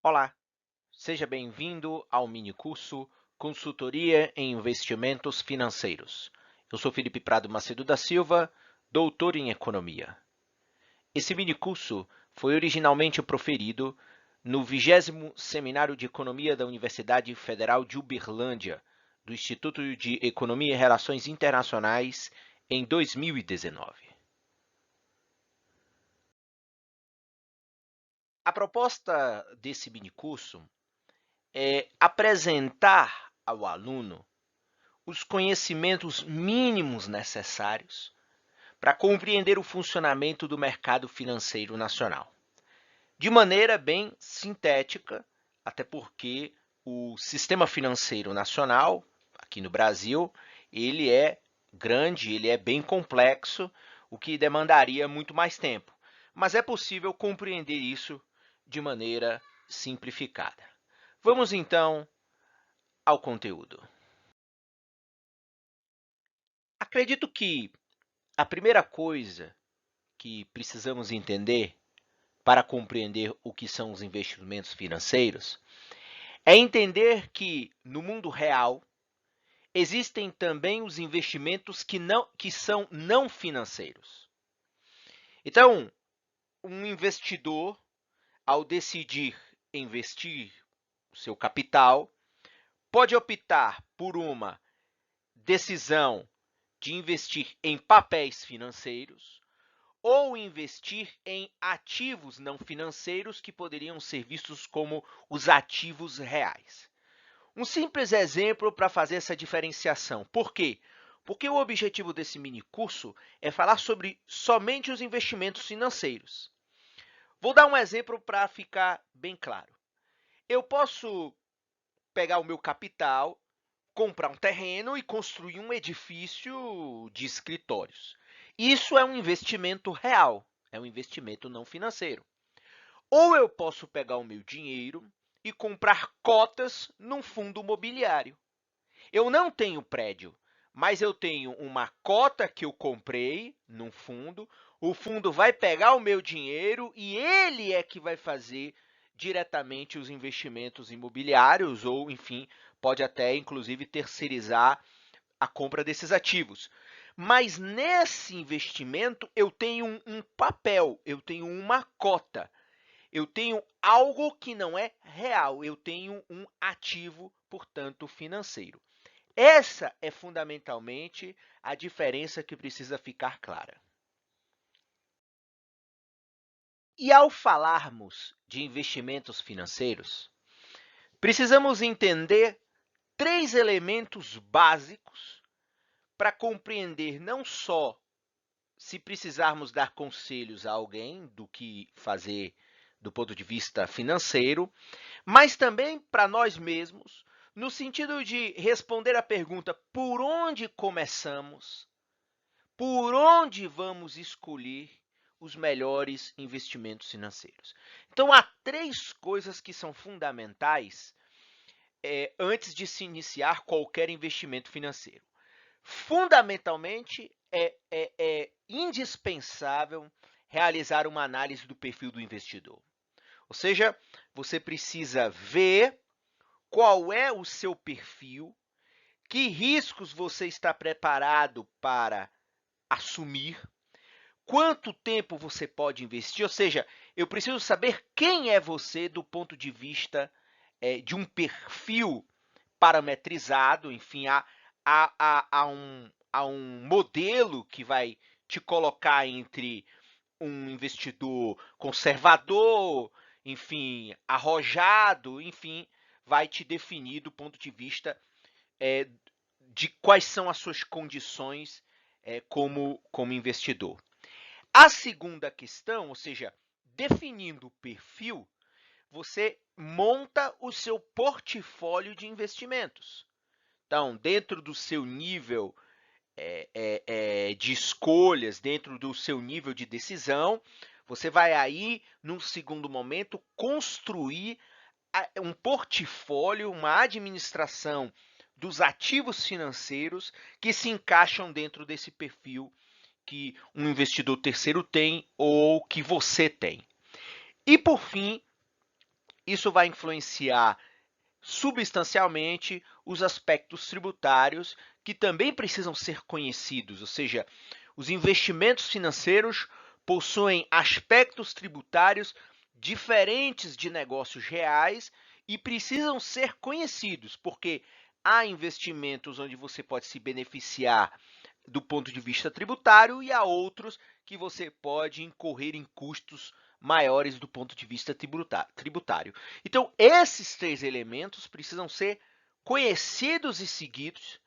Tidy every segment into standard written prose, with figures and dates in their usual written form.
Olá, seja bem-vindo ao minicurso Consultoria em Investimentos Financeiros. Eu sou Felipe Prado Macedo da Silva, doutor em Economia. Esse minicurso foi originalmente proferido no 20º Seminário de Economia da Universidade Federal de Uberlândia, do Instituto de Economia e Relações Internacionais, em 2019. A proposta desse minicurso é apresentar ao aluno os conhecimentos mínimos necessários para compreender o funcionamento do mercado financeiro nacional, de maneira bem sintética, até porque o sistema financeiro nacional, aqui no Brasil, ele é grande, ele é bem complexo, o que demandaria muito mais tempo, mas é possível compreender isso de maneira simplificada. Vamos então ao conteúdo. Acredito que a primeira coisa que precisamos entender para compreender o que são os investimentos financeiros é entender que no mundo real existem também os investimentos que são não financeiros. Então, um investidor, ao decidir investir o seu capital, pode optar por uma decisão de investir em papéis financeiros ou investir em ativos não financeiros que poderiam ser vistos como os ativos reais. Um simples exemplo para fazer essa diferenciação. Por quê? Porque o objetivo desse mini curso é falar sobre somente os investimentos financeiros. Vou dar um exemplo para ficar bem claro. Eu posso pegar o meu capital, comprar um terreno e construir um edifício de escritórios. Isso é um investimento real, é um investimento não financeiro. Ou eu posso pegar o meu dinheiro e comprar cotas num fundo imobiliário. Eu não tenho prédio, mas eu tenho uma cota que eu comprei num fundo, o fundo vai pegar o meu dinheiro e ele é que vai fazer diretamente os investimentos imobiliários ou, enfim, pode até, inclusive, terceirizar a compra desses ativos. Mas nesse investimento eu tenho um papel, eu tenho uma cota, eu tenho algo que não é real, eu tenho um ativo, portanto, financeiro. Essa é fundamentalmente a diferença que precisa ficar clara. E ao falarmos de investimentos financeiros, precisamos entender três elementos básicos para compreender não só se precisarmos dar conselhos a alguém do que fazer do ponto de vista financeiro, mas também para nós mesmos, no sentido de responder à pergunta por onde começamos, por onde vamos escolher os melhores investimentos financeiros. Então, há três coisas que são fundamentais antes de se iniciar qualquer investimento financeiro. Fundamentalmente, é indispensável realizar uma análise do perfil do investidor. Ou seja, você precisa ver qual é o seu perfil, que riscos você está preparado para assumir, quanto tempo você pode investir, ou seja, eu preciso saber quem é você do ponto de vista de um perfil parametrizado, enfim, há um modelo que vai te colocar entre um investidor conservador, enfim, arrojado, enfim, vai te definir do ponto de vista de quais são as suas condições como investidor. A segunda questão, ou seja, definindo o perfil, você monta o seu portfólio de investimentos. Então, dentro do seu nível de escolhas, dentro do seu nível de decisão, você vai aí, num segundo momento, construir um portfólio, uma administração dos ativos financeiros que se encaixam dentro desse perfil que um investidor terceiro tem ou que você tem. E, por fim, isso vai influenciar substancialmente os aspectos tributários que também precisam ser conhecidos, ou seja, os investimentos financeiros possuem aspectos tributários diferentes de negócios reais e precisam ser conhecidos, porque há investimentos onde você pode se beneficiar do ponto de vista tributário e há outros que você pode incorrer em custos maiores do ponto de vista tributário. Então, esses três elementos precisam ser conhecidos e seguidos,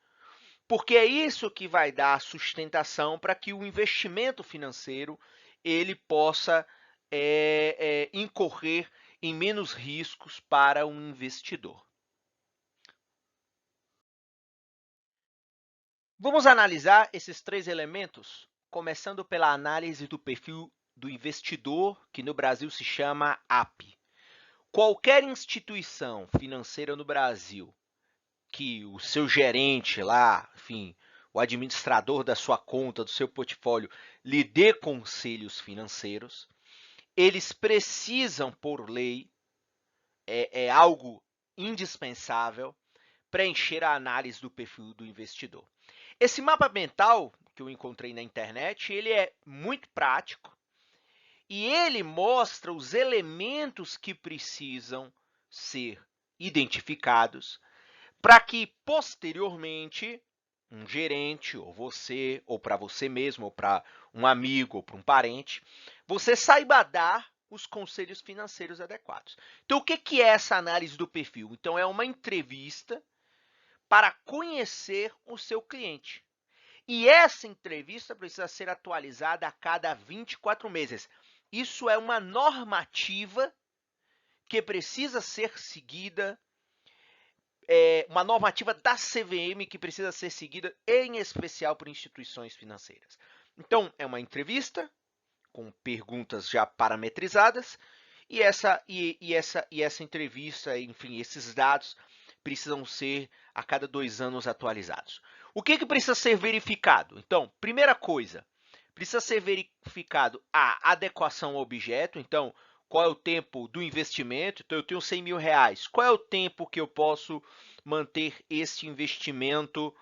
porque é isso que vai dar sustentação para que o investimento financeiro ele possa incorrer em menos riscos para um investidor. Vamos analisar esses três elementos, começando pela análise do perfil do investidor, que no Brasil se chama AP. Qualquer instituição financeira no Brasil que o seu gerente lá, enfim, o administrador da sua conta, do seu portfólio, lhe dê conselhos financeiros, eles precisam, por lei, é algo indispensável, preencher a análise do perfil do investidor. Esse mapa mental que eu encontrei na internet, ele é muito prático e ele mostra os elementos que precisam ser identificados para que, posteriormente, um gerente, ou você, ou para você mesmo, ou para um amigo, ou para um parente, você saiba dar os conselhos financeiros adequados. Então, o que é essa análise do perfil? Então, é uma entrevista para conhecer o seu cliente. E essa entrevista precisa ser atualizada a cada 24 meses. Isso é uma normativa que precisa ser seguida, uma normativa da CVM que precisa ser seguida, em especial por instituições financeiras. Então, é uma entrevista com perguntas já parametrizadas e essa entrevista, enfim, esses dados precisam ser a cada 2 anos atualizados. O que precisa ser verificado? Então, primeira coisa, precisa ser verificado a adequação ao objeto. Então, qual é o tempo do investimento? Então, eu tenho 100 mil reais. Qual é o tempo que eu posso manter esse investimento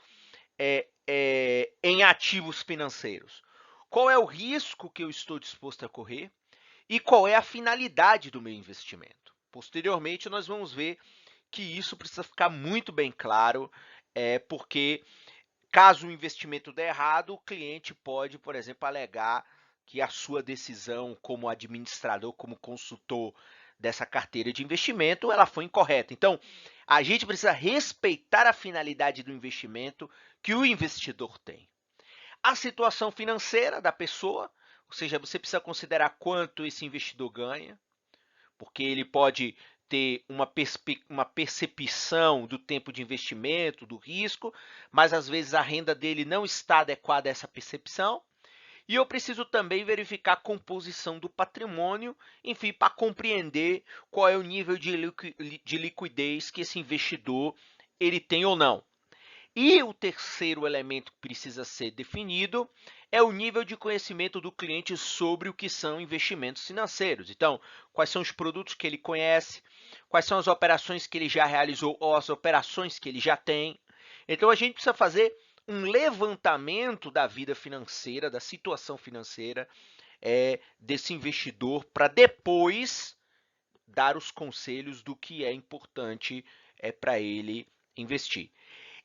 em ativos financeiros? Qual é o risco que eu estou disposto a correr? E qual é a finalidade do meu investimento? Posteriormente, nós vamos ver que isso precisa ficar muito bem claro, porque caso o investimento der errado, o cliente pode, por exemplo, alegar que a sua decisão como administrador, como consultor dessa carteira de investimento, ela foi incorreta. Então, a gente precisa respeitar a finalidade do investimento que o investidor tem. A situação financeira da pessoa, ou seja, você precisa considerar quanto esse investidor ganha, porque ele pode ter uma percepção do tempo de investimento, do risco, mas às vezes a renda dele não está adequada a essa percepção. E eu preciso também verificar a composição do patrimônio, enfim, para compreender qual é o nível de liquidez que esse investidor ele tem ou não. E o terceiro elemento que precisa ser definido é o nível de conhecimento do cliente sobre o que são investimentos financeiros. Então, quais são os produtos que ele conhece, quais são as operações que ele já realizou ou as operações que ele já tem. Então, a gente precisa fazer um levantamento da vida financeira, da situação financeira desse investidor, para depois dar os conselhos do que é importante para ele investir.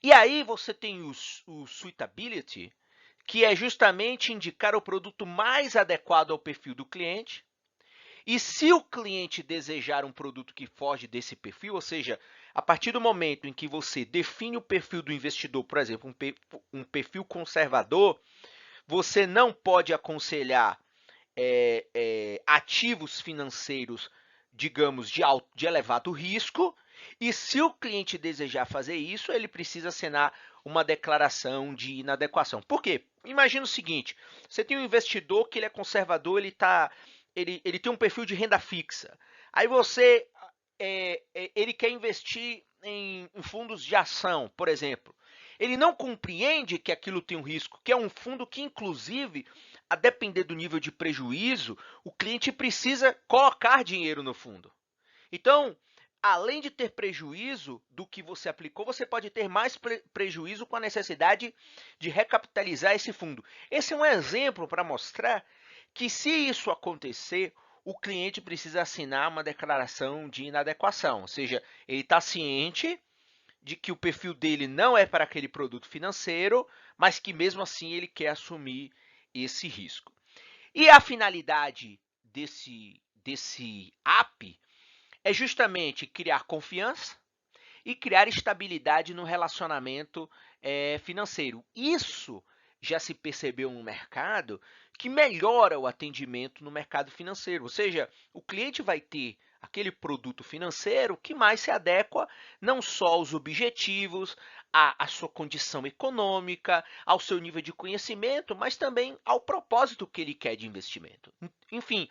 E aí você tem o suitability, que é justamente indicar o produto mais adequado ao perfil do cliente. E se o cliente desejar um produto que foge desse perfil, ou seja, a partir do momento em que você define o perfil do investidor, por exemplo, um perfil conservador, você não pode aconselhar ativos financeiros, digamos, de elevado risco. E se o cliente desejar fazer isso, ele precisa assinar uma declaração de inadequação. Por quê? Imagina o seguinte, você tem um investidor que ele é conservador, ele tem um perfil de renda fixa. Aí ele quer investir em fundos de ação, por exemplo. Ele não compreende que aquilo tem um risco, que é um fundo que, inclusive, a depender do nível de prejuízo, o cliente precisa colocar dinheiro no fundo. Então, além de ter prejuízo do que você aplicou, você pode ter mais prejuízo com a necessidade de recapitalizar esse fundo. Esse é um exemplo para mostrar que, se isso acontecer, o cliente precisa assinar uma declaração de inadequação, ou seja, ele está ciente de que o perfil dele não é para aquele produto financeiro, mas que mesmo assim ele quer assumir esse risco. E a finalidade desse app é justamente criar confiança e criar estabilidade no relacionamento financeiro. Isso já se percebeu no mercado que melhora o atendimento no mercado financeiro, ou seja, o cliente vai ter aquele produto financeiro que mais se adequa não só aos objetivos, à sua condição econômica, ao seu nível de conhecimento, mas também ao propósito que ele quer de investimento. Enfim,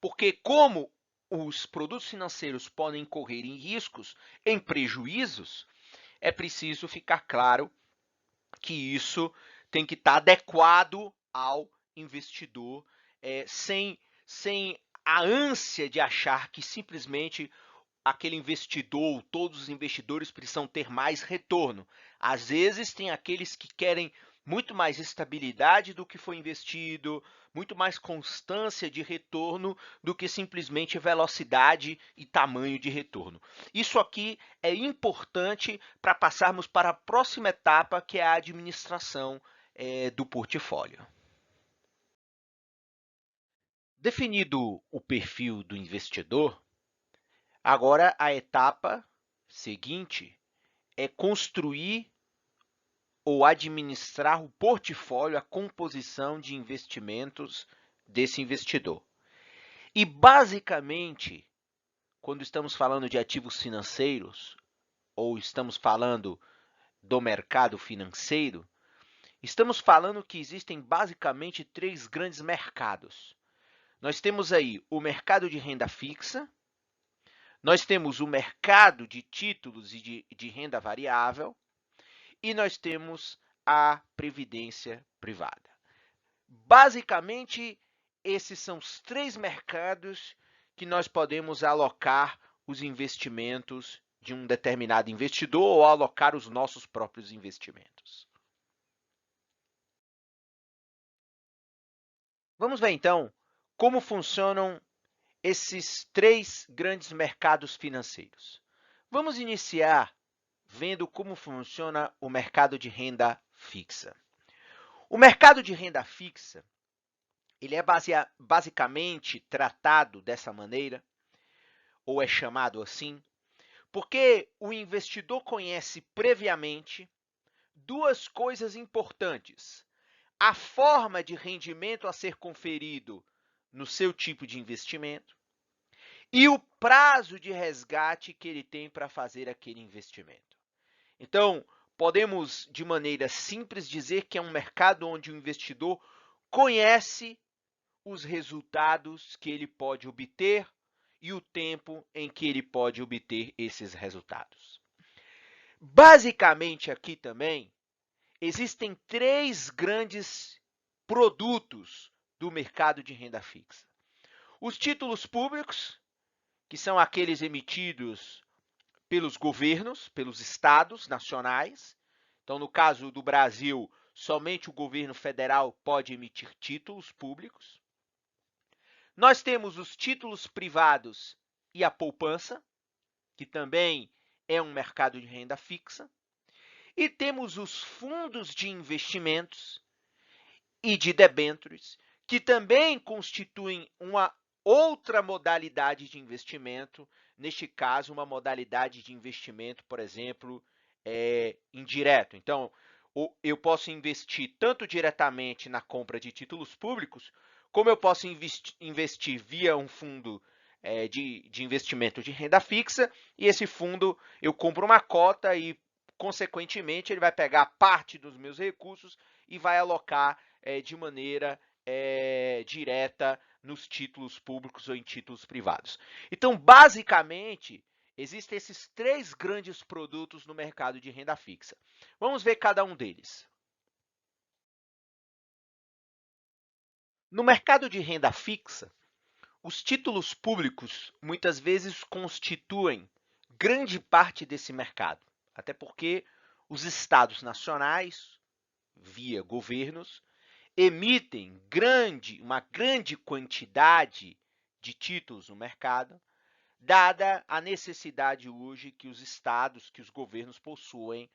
porque como os produtos financeiros podem incorrer em riscos, em prejuízos, é preciso ficar claro que isso tem que estar adequado ao investidor, sem a ânsia de achar que simplesmente aquele investidor, todos os investidores precisam ter mais retorno. Às vezes tem aqueles que querem muito mais estabilidade do que foi investido, muito mais constância de retorno do que simplesmente velocidade e tamanho de retorno. Isso aqui é importante para passarmos para a próxima etapa, que é a administração do portfólio. Definido o perfil do investidor, agora a etapa seguinte é construir ou administrar o portfólio, a composição de investimentos desse investidor. E basicamente, quando estamos falando de ativos financeiros ou estamos falando do mercado financeiro, estamos falando que existem basicamente três grandes mercados. Nós temos aí o mercado de renda fixa, nós temos o mercado de títulos e de renda variável e nós temos a previdência privada. Basicamente, esses são os três mercados que nós podemos alocar os investimentos de um determinado investidor ou alocar os nossos próprios investimentos. Vamos ver então como funcionam esses três grandes mercados financeiros. Vamos iniciar vendo como funciona o mercado de renda fixa. O mercado de renda fixa, ele é basicamente tratado dessa maneira, ou é chamado assim, porque o investidor conhece previamente duas coisas importantes: a forma de rendimento a ser conferido no seu tipo de investimento e o prazo de resgate que ele tem para fazer aquele investimento. Então, podemos, de maneira simples, dizer que é um mercado onde o investidor conhece os resultados que ele pode obter e o tempo em que ele pode obter esses resultados. Basicamente, aqui também, existem três grandes produtos do mercado de renda fixa. Os títulos públicos, que são aqueles emitidos pelos governos, pelos estados nacionais. Então, no caso do Brasil, somente o governo federal pode emitir títulos públicos. Nós temos os títulos privados e a poupança, que também é um mercado de renda fixa. E temos os fundos de investimentos e de debêntures, que também constituem uma outra modalidade de investimento, neste caso, uma modalidade de investimento, por exemplo, indireto. Então, eu posso investir tanto diretamente na compra de títulos públicos, como eu posso investir via um fundo de investimento de renda fixa, e esse fundo eu compro uma cota e, consequentemente, ele vai pegar parte dos meus recursos e vai alocar de maneira direta nos títulos públicos ou em títulos privados. Então, basicamente, existem esses três grandes produtos no mercado de renda fixa. Vamos ver cada um deles. No mercado de renda fixa, os títulos públicos muitas vezes constituem grande parte desse mercado, até porque os estados nacionais, via governos, emitem uma grande quantidade de títulos no mercado, dada a necessidade hoje que os estados, que os governos possuem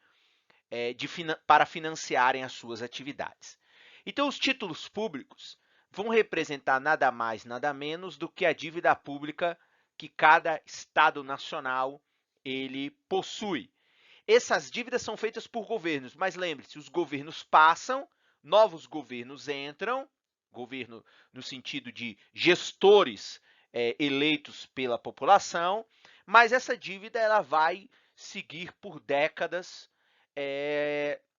para financiarem as suas atividades. Então, os títulos públicos vão representar nada mais, nada menos do que a dívida pública que cada estado nacional ele possui. Essas dívidas são feitas por governos, mas lembre-se, os governos passam, novos governos entram, governo no sentido de gestores eleitos pela população, mas essa dívida ela vai seguir por décadas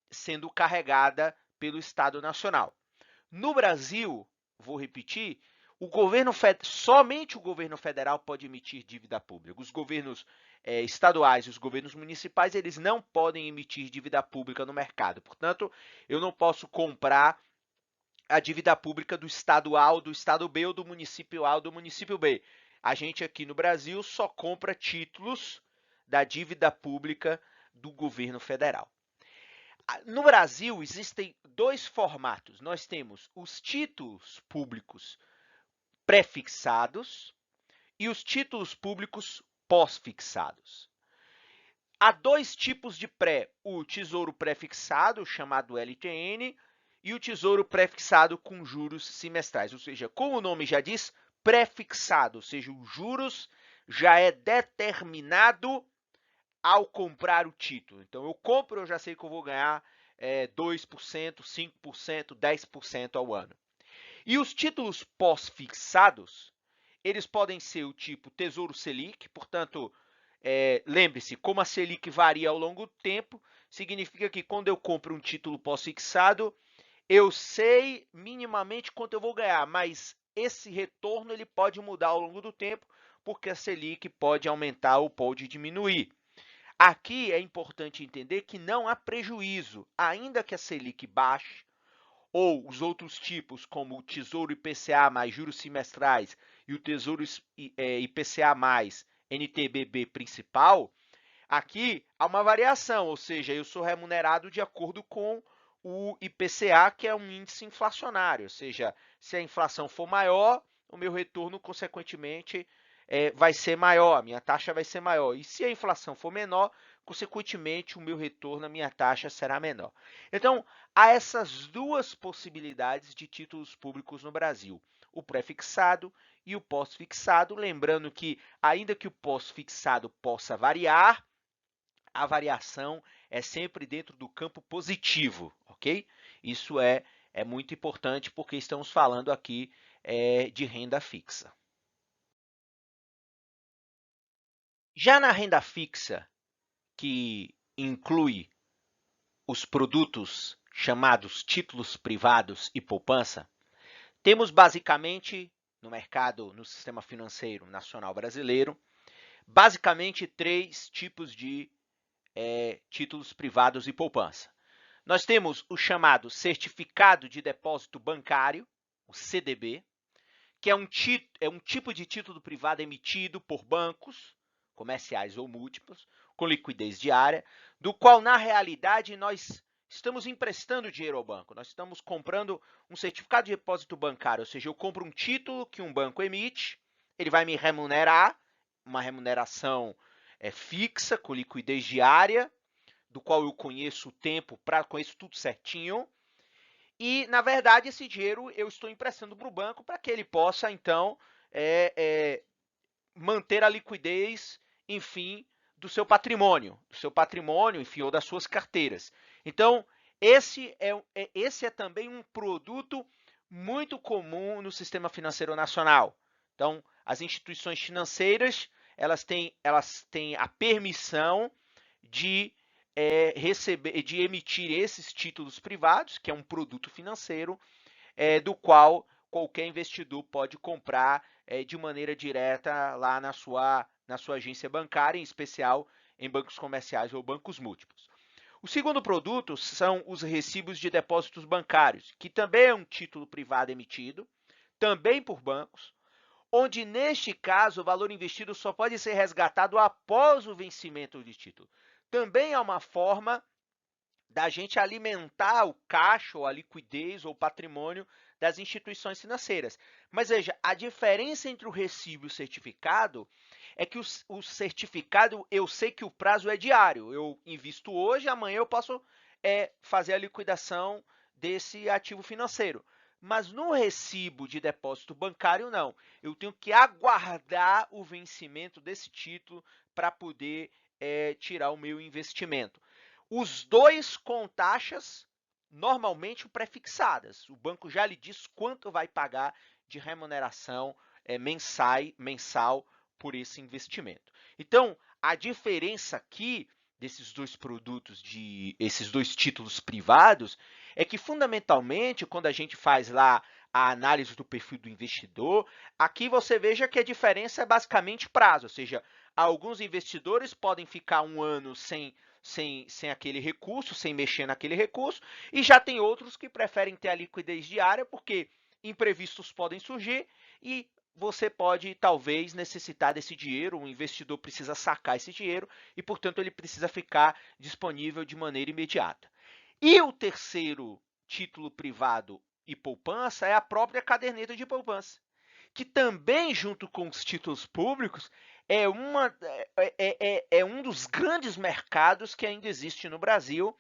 sendo carregada pelo Estado Nacional. No Brasil, vou repetir, somente o governo federal pode emitir dívida pública. Os governos estaduais e os governos municipais, eles não podem emitir dívida pública no mercado. Portanto, eu não posso comprar a dívida pública do estado A ou do estado B ou do município A ou do município B. A gente aqui no Brasil só compra títulos da dívida pública do governo federal. No Brasil, existem dois formatos. Nós temos os títulos públicos pré-fixados e os títulos públicos pós-fixados. Há dois tipos de pré, o tesouro pré-fixado, chamado LTN, e o tesouro pré-fixado com juros semestrais, ou seja, como o nome já diz, pré-fixado, ou seja, os juros já é determinado ao comprar o título. Então, eu compro, eu já sei que eu vou ganhar 2%, 5%, 10% ao ano. E os títulos pós-fixados, eles podem ser o tipo Tesouro Selic, portanto, lembre-se, como a Selic varia ao longo do tempo, significa que quando eu compro um título pós-fixado, eu sei minimamente quanto eu vou ganhar, mas esse retorno ele pode mudar ao longo do tempo, porque a Selic pode aumentar ou pode diminuir. Aqui é importante entender que não há prejuízo, ainda que a Selic baixe, ou os outros tipos, como o Tesouro IPCA mais juros semestrais e o Tesouro IPCA mais NTBB principal, aqui há uma variação, ou seja, eu sou remunerado de acordo com o IPCA, que é um índice inflacionário, ou seja, se a inflação for maior, o meu retorno, consequentemente, vai ser maior, a minha taxa vai ser maior. E se a inflação for menor, consequentemente, o meu retorno, a minha taxa será menor. Então, há essas duas possibilidades de títulos públicos no Brasil, o pré-fixado e o pós-fixado, lembrando que, ainda que o pós-fixado possa variar, a variação é sempre dentro do campo positivo, ok? Isso é muito importante porque estamos falando aqui de renda fixa. Já na renda fixa, que inclui os produtos chamados títulos privados e poupança, temos basicamente no mercado, no sistema financeiro nacional brasileiro, basicamente três tipos de títulos privados e poupança. Nós temos o chamado Certificado de Depósito Bancário, o CDB, que é um tipo de título privado emitido por bancos, comerciais ou múltiplos, com liquidez diária, do qual, na realidade, nós estamos emprestando dinheiro ao banco. Nós estamos comprando um certificado de depósito bancário, ou seja, eu compro um título que um banco emite, ele vai me remunerar, uma remuneração fixa, com liquidez diária, do qual eu conheço o tempo, conheço tudo certinho, e, na verdade, esse dinheiro eu estou emprestando para o banco para que ele possa, então, manter a liquidez, enfim, do seu patrimônio, enfim, ou das suas carteiras. Então, esse é também um produto muito comum no sistema financeiro nacional. Então, as instituições financeiras, elas têm a permissão de de emitir esses títulos privados, que é um produto financeiro, do qual qualquer investidor pode comprar de maneira direta lá na sua agência bancária, em especial em bancos comerciais ou bancos múltiplos. O segundo produto são os recibos de depósitos bancários, que também é um título privado emitido, também por bancos, onde, neste caso, o valor investido só pode ser resgatado após o vencimento do título. Também é uma forma da gente alimentar o caixa, ou a liquidez, ou o patrimônio das instituições financeiras. Mas veja, a diferença entre o recibo e o certificado é que o certificado, eu sei que o prazo é diário. Eu invisto hoje, amanhã eu posso fazer a liquidação desse ativo financeiro. Mas no recibo de depósito bancário, não. Eu tenho que aguardar o vencimento desse título para poder tirar o meu investimento. Os dois com taxas normalmente prefixadas. O banco já lhe diz quanto vai pagar de remuneração mensal por esse investimento. Então, a diferença aqui desses dois produtos, esses dois títulos privados, é que fundamentalmente, quando a gente faz lá a análise do perfil do investidor, aqui você veja que a diferença é basicamente prazo, ou seja, alguns investidores podem ficar um ano sem aquele recurso, sem mexer naquele recurso, e já tem outros que preferem ter a liquidez diária, porque imprevistos podem surgir e você pode, talvez, necessitar desse dinheiro, o investidor precisa sacar esse dinheiro e, portanto, ele precisa ficar disponível de maneira imediata. E o terceiro título privado e poupança é a própria caderneta de poupança, que também, junto com os títulos públicos, é um dos grandes mercados que ainda existe no Brasil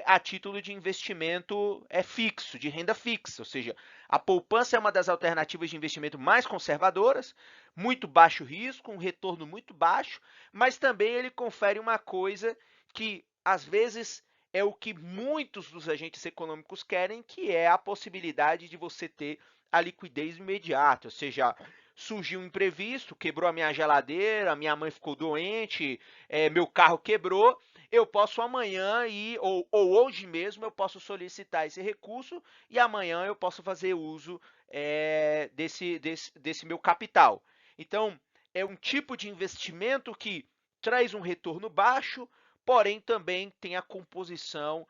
a título de investimento fixo, de renda fixa, ou seja, a poupança é uma das alternativas de investimento mais conservadoras, muito baixo risco, um retorno muito baixo, mas também ele confere uma coisa que, às vezes, é o que muitos dos agentes econômicos querem, que é a possibilidade de você ter a liquidez imediata, ou seja, surgiu um imprevisto, quebrou a minha geladeira, minha mãe ficou doente, meu carro quebrou, eu posso amanhã ir, ou hoje mesmo, eu posso solicitar esse recurso e amanhã eu posso fazer uso desse meu capital. Então, é um tipo de investimento que traz um retorno baixo, porém também tem a composição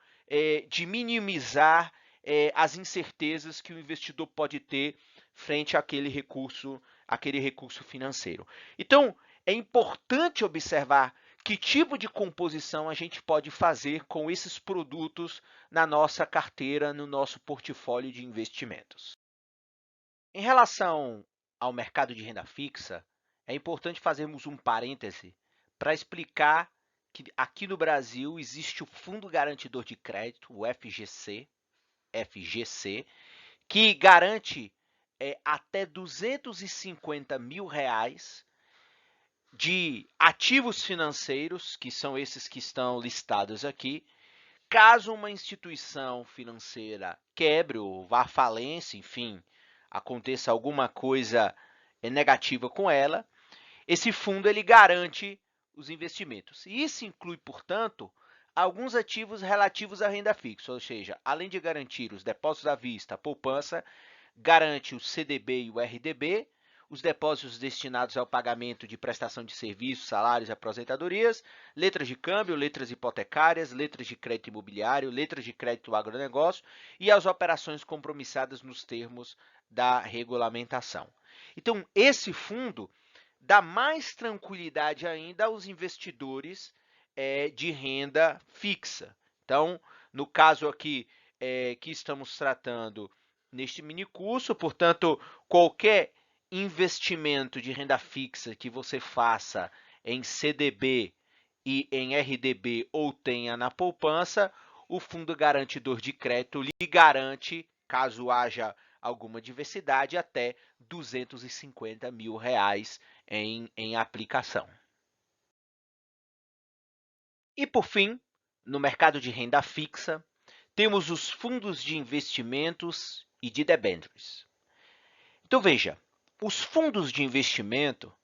de minimizar as incertezas que o investidor pode ter frente àquele recurso financeiro. Então, é importante observar que tipo de composição a gente pode fazer com esses produtos na nossa carteira, no nosso portfólio de investimentos. Em relação ao mercado de renda fixa, é importante fazermos um parêntese para explicar que aqui no Brasil existe o Fundo Garantidor de Crédito, o FGC, que garante até R$250 mil de ativos financeiros, que são esses que estão listados aqui, caso uma instituição financeira quebre ou vá à falência, enfim, aconteça alguma coisa negativa com ela, esse fundo ele garante os investimentos. E isso inclui, portanto, alguns ativos relativos à renda fixa, ou seja, além de garantir os depósitos à vista, a poupança, garante o CDB e o RDB, os depósitos destinados ao pagamento de prestação de serviços, salários e aposentadorias, letras de câmbio, letras hipotecárias, letras de crédito imobiliário, letras de crédito agronegócio e as operações compromissadas nos termos da regulamentação. Então, esse fundo dá mais tranquilidade ainda aos investidores de renda fixa. Então, no caso aqui que estamos tratando neste mini curso, portanto, qualquer investimento de renda fixa que você faça em CDB e em RDB ou tenha na poupança, o Fundo Garantidor de Crédito lhe garante, caso haja alguma diversidade, até R$250 mil em aplicação. E, por fim, no mercado de renda fixa, temos os fundos de investimentos e de debêntures. Então, veja, os fundos de investimento,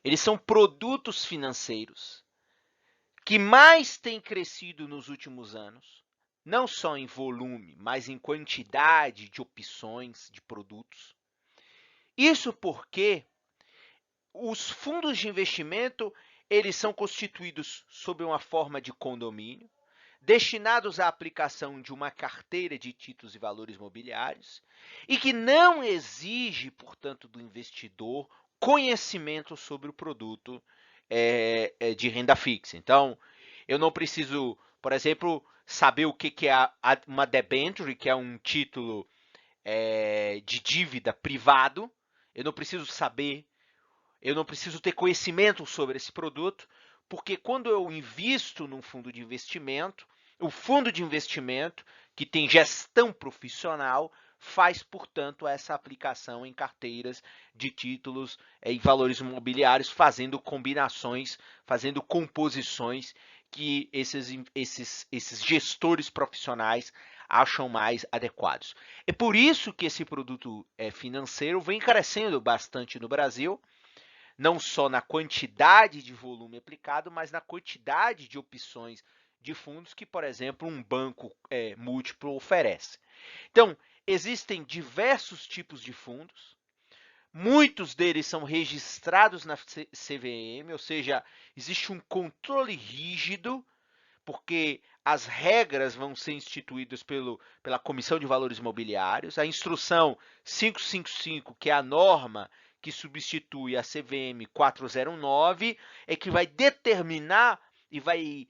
eles são produtos financeiros que mais têm crescido nos últimos anos, não só em volume, mas em quantidade de opções de produtos. Isso porque os fundos de investimento, eles são constituídos sob uma forma de condomínio, destinados à aplicação de uma carteira de títulos e valores mobiliários e que não exige, portanto, do investidor conhecimento sobre o produto de renda fixa. Então, eu não preciso, por exemplo, saber o que é uma debenture, que é um título de dívida privado. Eu não preciso saber, eu não preciso ter conhecimento sobre esse produto, porque quando eu invisto num fundo de investimento, o fundo de investimento, que tem gestão profissional, faz, portanto, essa aplicação em carteiras de títulos e valores imobiliários, fazendo combinações, fazendo composições que esses gestores profissionais acham mais adequados. É por isso que esse produto financeiro vem crescendo bastante no Brasil, não só na quantidade de volume aplicado, mas na quantidade de opções de fundos que, por exemplo, um banco múltiplo oferece. Então, existem diversos tipos de fundos, muitos deles são registrados na CVM, ou seja, existe um controle rígido, porque as regras vão ser instituídas pela Comissão de Valores Imobiliários. A instrução 555, que é a norma que substitui a CVM 409, é que vai determinar e vai,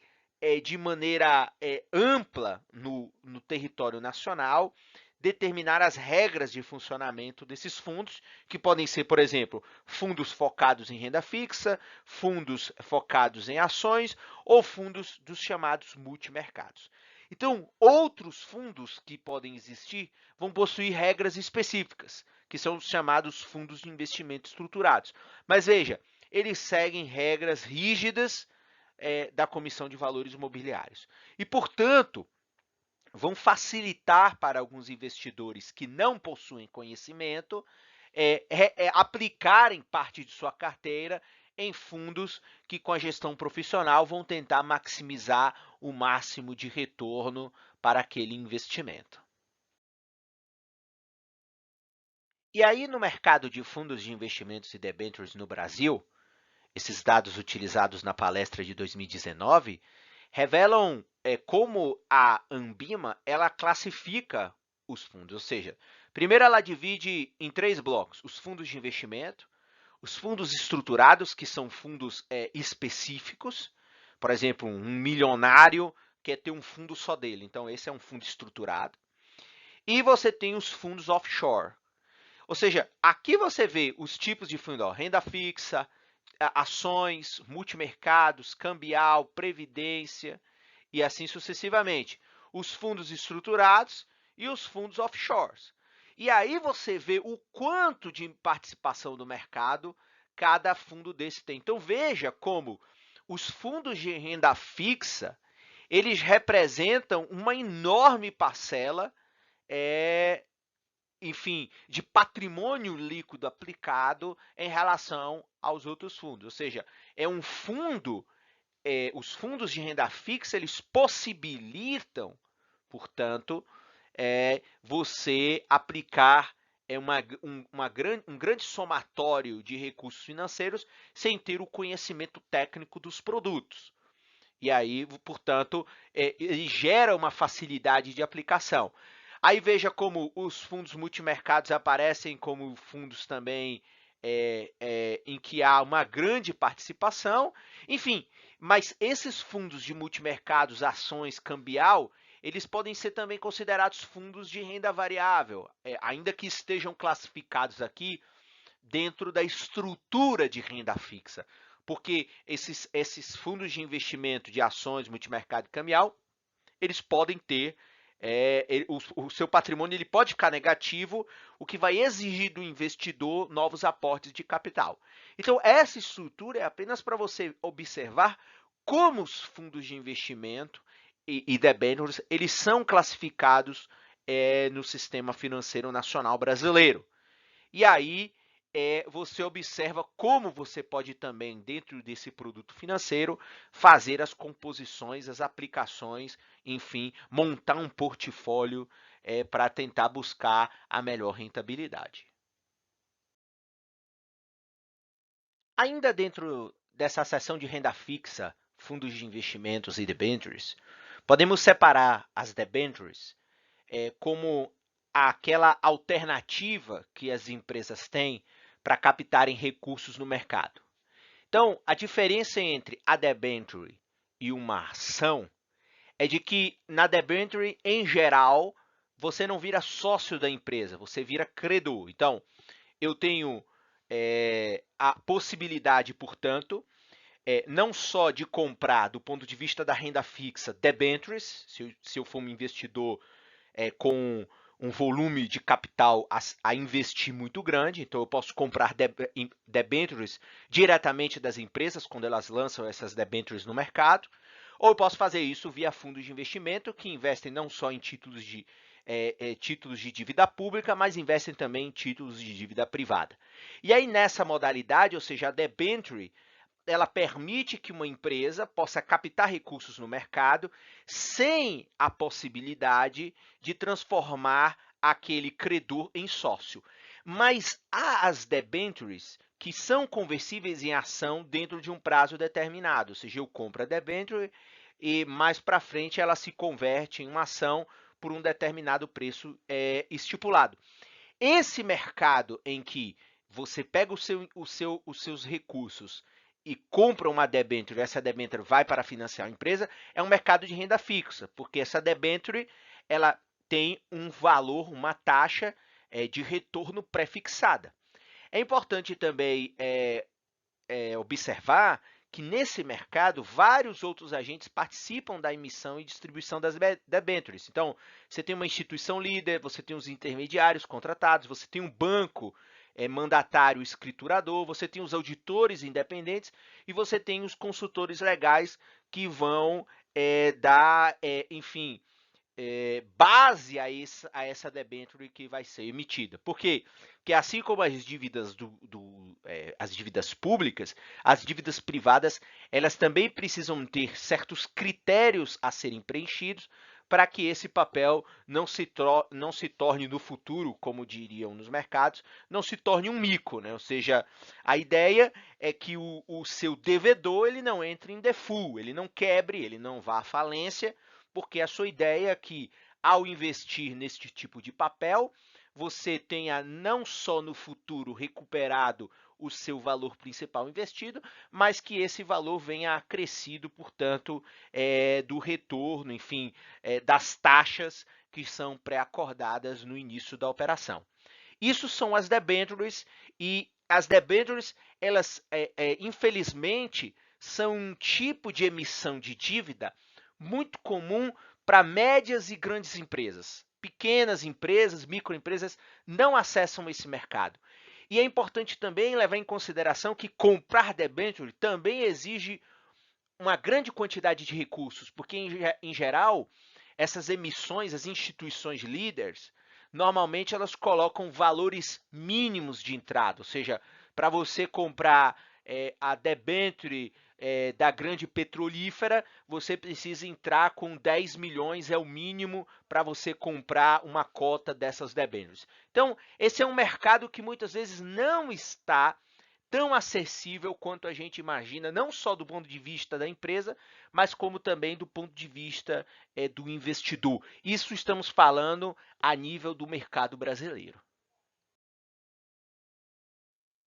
de maneira ampla no território nacional, determinar as regras de funcionamento desses fundos, que podem ser, por exemplo, fundos focados em renda fixa, fundos focados em ações ou fundos dos chamados multimercados. Então, outros fundos que podem existir vão possuir regras específicas, que são os chamados fundos de investimento estruturados. Mas veja, eles seguem regras rígidas da Comissão de Valores Imobiliários. E, portanto, vão facilitar para alguns investidores que não possuem conhecimento aplicarem parte de sua carteira em fundos que, com a gestão profissional, vão tentar maximizar o máximo de retorno para aquele investimento. E aí, no mercado de fundos de investimentos e debêntures no Brasil, esses dados utilizados na palestra de 2019 revelam como a Ambima ela classifica os fundos, ou seja, primeiro ela divide em 3 blocos: os fundos de investimento, os fundos estruturados, que são fundos específicos, por exemplo, um milionário quer ter um fundo só dele, então esse é um fundo estruturado, e você tem os fundos offshore, ou seja, aqui você vê os tipos de fundo, renda fixa, ações, multimercados, cambial, previdência e assim sucessivamente. Os fundos estruturados e os fundos offshores. E aí você vê o quanto de participação do mercado cada fundo desse tem. Então veja como os fundos de renda fixa, eles representam uma enorme parcela enfim, de patrimônio líquido aplicado em relação aos outros fundos. Ou seja, é um fundo, os fundos de renda fixa, eles possibilitam, portanto, você aplicar um grande somatório de recursos financeiros sem ter o conhecimento técnico dos produtos. E aí, portanto, ele gera uma facilidade de aplicação. Aí veja como os fundos multimercados aparecem como fundos também em que há uma grande participação. Enfim, mas esses fundos de multimercados, ações, cambial, eles podem ser também considerados fundos de renda variável, ainda que estejam classificados aqui dentro da estrutura de renda fixa, porque esses fundos de investimento de ações, multimercado e cambial, eles podem ter o seu patrimônio ele pode ficar negativo, o que vai exigir do investidor novos aportes de capital. Então, essa estrutura é apenas para você observar como os fundos de investimento e debêntures eles são classificados no sistema financeiro nacional brasileiro. E aí você observa como você pode também, dentro desse produto financeiro, fazer as composições, as aplicações, enfim, montar um portfólio para tentar buscar a melhor rentabilidade. Ainda dentro dessa seção de renda fixa, fundos de investimentos e debentures, podemos separar as debentures como aquela alternativa que as empresas têm para captarem recursos no mercado. Então, a diferença entre a debenture e uma ação é de que na debenture, em geral, você não vira sócio da empresa, você vira credor. Então, eu tenho a possibilidade, portanto, não só de comprar, do ponto de vista da renda fixa, debentures, se eu for um investidor com um volume de capital a investir muito grande, então eu posso comprar debentures diretamente das empresas quando elas lançam essas debentures no mercado, ou eu posso fazer isso via fundos de investimento que investem não só em títulos de dívida pública, mas investem também em títulos de dívida privada. E aí nessa modalidade, ou seja, a debenture, ela permite que uma empresa possa captar recursos no mercado sem a possibilidade de transformar aquele credor em sócio. Mas há as debentures que são conversíveis em ação dentro de um prazo determinado, ou seja, eu compro a debenture e mais para frente ela se converte em uma ação por um determinado preço estipulado. Esse mercado em que você pega os seus recursos e compra uma debênture, essa debênture vai para financiar a empresa, é um mercado de renda fixa, porque essa debênture ela tem um valor, uma taxa de retorno pré-fixada. É importante também observar que nesse mercado vários outros agentes participam da emissão e distribuição das debêntures. Então, você tem uma instituição líder, você tem os intermediários contratados, você tem um banco mandatário escriturador, você tem os auditores independentes e você tem os consultores legais que vão dar, enfim, base a essa debênture que vai ser emitida. Por quê? Porque assim como as dívidas, as dívidas públicas, as dívidas privadas, elas também precisam ter certos critérios a serem preenchidos para que esse papel não se torne no futuro, como diriam nos mercados, não se torne um mico, né? Ou seja, a ideia é que o seu devedor ele não entre em default, ele não quebre, ele não vá à falência, porque a sua ideia é que, ao investir neste tipo de papel, você tenha não só no futuro recuperado o seu valor principal investido, mas que esse valor venha acrescido, portanto, do retorno, enfim, das taxas que são pré-acordadas no início da operação. Isso são as debêntures e as debêntures, elas, infelizmente, são um tipo de emissão de dívida muito comum para médias e grandes empresas. Pequenas empresas, microempresas não acessam esse mercado. E é importante também levar em consideração que comprar debênture também exige uma grande quantidade de recursos, porque em geral essas emissões, as instituições líderes, normalmente elas colocam valores mínimos de entrada, ou seja, para você comprar a debênture da grande petrolífera, você precisa entrar com 10 milhões, é o mínimo para você comprar uma cota dessas debêntures. Então, esse é um mercado que muitas vezes não está tão acessível quanto a gente imagina, não só do ponto de vista da empresa, mas como também do ponto de vista do investidor. Isso estamos falando a nível do mercado brasileiro.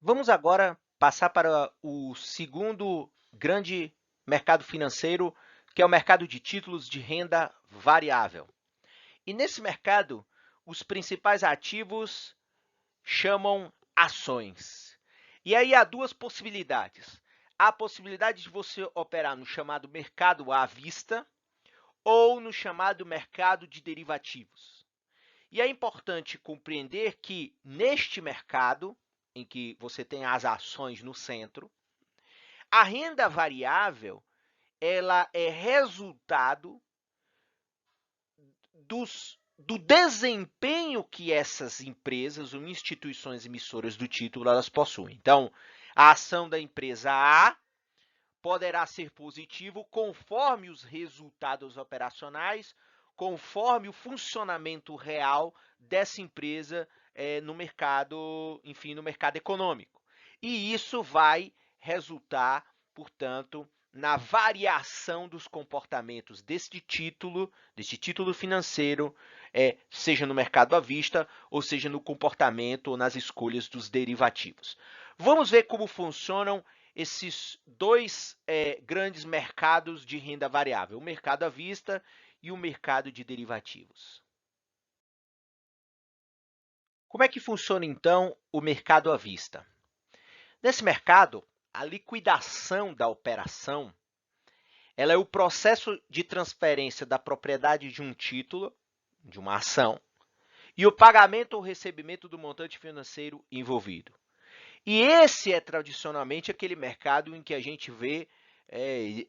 Vamos agora passar para o segundo grande mercado financeiro, que é o mercado de títulos de renda variável. E nesse mercado, os principais ativos chamam ações. E aí há duas possibilidades. Há a possibilidade de você operar no chamado mercado à vista ou no chamado mercado de derivativos. E é importante compreender que neste mercado, em que você tem as ações no centro, a renda variável ela é resultado do desempenho que essas empresas ou instituições emissoras do título elas possuem. Então, a ação da empresa A poderá ser positivo conforme os resultados operacionais, conforme o funcionamento real dessa empresa no mercado, enfim, no mercado econômico. E isso vai resultar, portanto, na variação dos comportamentos deste título financeiro, seja no mercado à vista, ou seja no comportamento ou nas escolhas dos derivativos. Vamos ver como funcionam esses dois grandes mercados de renda variável, o mercado à vista e o mercado de derivativos. Como é que funciona, então, o mercado à vista? Nesse mercado, a liquidação da operação ela é o processo de transferência da propriedade de um título, de uma ação, e o pagamento ou recebimento do montante financeiro envolvido. E esse é tradicionalmente aquele mercado em que a gente vê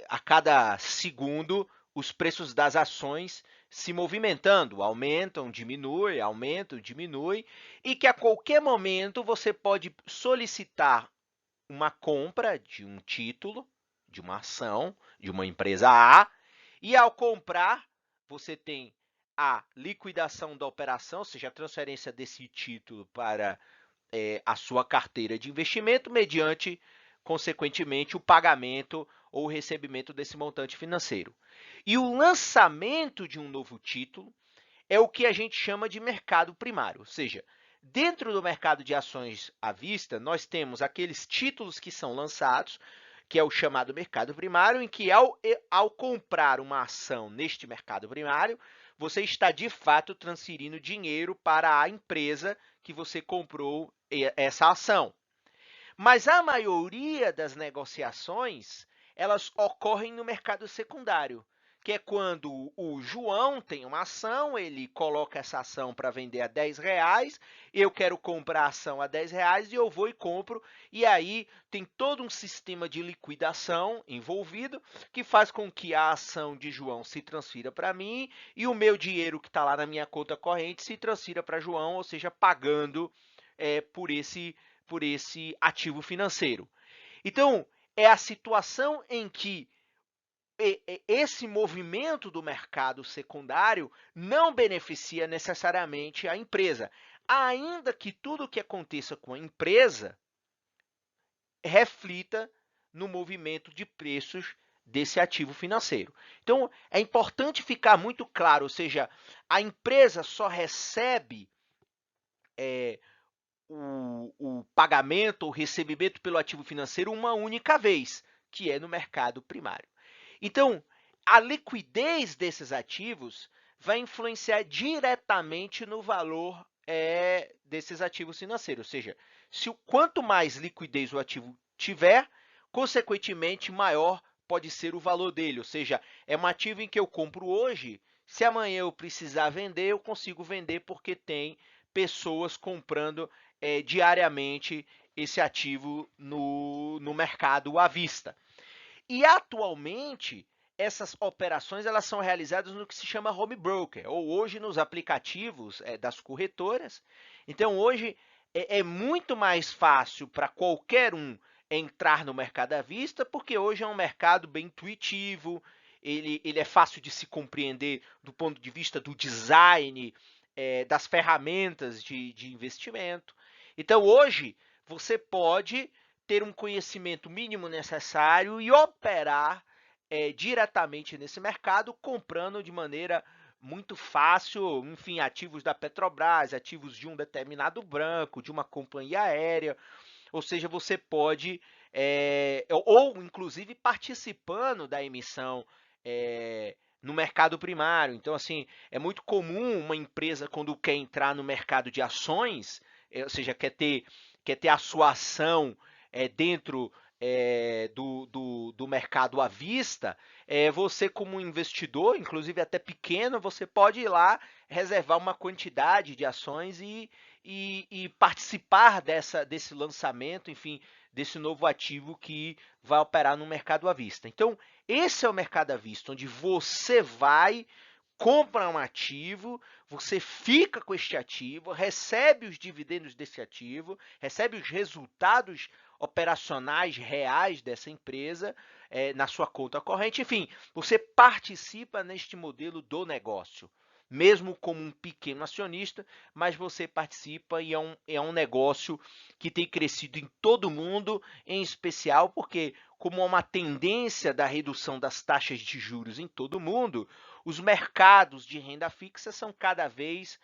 a cada segundo os preços das ações se movimentando, aumentam, diminui, e que a qualquer momento você pode solicitar uma compra de um título, de uma ação, de uma empresa A, e ao comprar, você tem a liquidação da operação, ou seja, a transferência desse título para a sua carteira de investimento, mediante, consequentemente, o pagamento ou o recebimento desse montante financeiro. E o lançamento de um novo título é o que a gente chama de mercado primário, ou seja, dentro do mercado de ações à vista, nós temos aqueles títulos que são lançados, que é o chamado mercado primário, em que ao comprar uma ação neste mercado primário, você está de fato transferindo dinheiro para a empresa que você comprou essa ação. Mas a maioria das negociações, elas ocorrem no mercado secundário, que é quando o João tem uma ação, ele coloca essa ação para vender a R$10, eu quero comprar a ação a R$10 e eu vou e compro, e aí tem todo um sistema de liquidação envolvido que faz com que a ação de João se transfira para mim e o meu dinheiro que está lá na minha conta corrente se transfira para João, ou seja, pagando por esse ativo financeiro. Então, é a situação em que esse movimento do mercado secundário não beneficia necessariamente a empresa, ainda que tudo o que aconteça com a empresa reflita no movimento de preços desse ativo financeiro. Então, é importante ficar muito claro, ou seja, a empresa só recebe o pagamento ou recebimento pelo ativo financeiro uma única vez, que é no mercado primário. Então, a liquidez desses ativos vai influenciar diretamente no valor desses ativos financeiros, ou seja, quanto mais liquidez o ativo tiver, consequentemente, maior pode ser o valor dele, ou seja, é um ativo em que eu compro hoje, se amanhã eu precisar vender, eu consigo vender porque tem pessoas comprando diariamente esse ativo no mercado à vista. E atualmente, essas operações elas são realizadas no que se chama home broker, ou hoje nos aplicativos das corretoras. Então, hoje é muito mais fácil para qualquer um entrar no mercado à vista, porque hoje é um mercado bem intuitivo, ele é fácil de se compreender do ponto de vista do design, das ferramentas de investimento. Então, hoje, você pode ter um conhecimento mínimo necessário e operar diretamente nesse mercado, comprando de maneira muito fácil, enfim, ativos da Petrobras, ativos de um determinado banco, de uma companhia aérea, ou seja, você pode, ou inclusive participando da emissão no mercado primário. Então, assim, é muito comum uma empresa, quando quer entrar no mercado de ações, ou seja, quer ter a sua ação dentro do mercado à vista, você como investidor, inclusive até pequeno, você pode ir lá reservar uma quantidade de ações e participar desse lançamento, enfim, desse novo ativo que vai operar no mercado à vista. Então, esse é o mercado à vista, onde você vai, compra um ativo, você fica com este ativo, recebe os dividendos desse ativo, recebe os resultados operacionais reais dessa empresa na sua conta corrente. Enfim, você participa neste modelo do negócio. mesmo como um pequeno acionista, mas você participa e é um negócio que tem crescido em todo o mundo, em especial porque, como há uma tendência da redução das taxas de juros em todo o mundo, os mercados de renda fixa são cada vez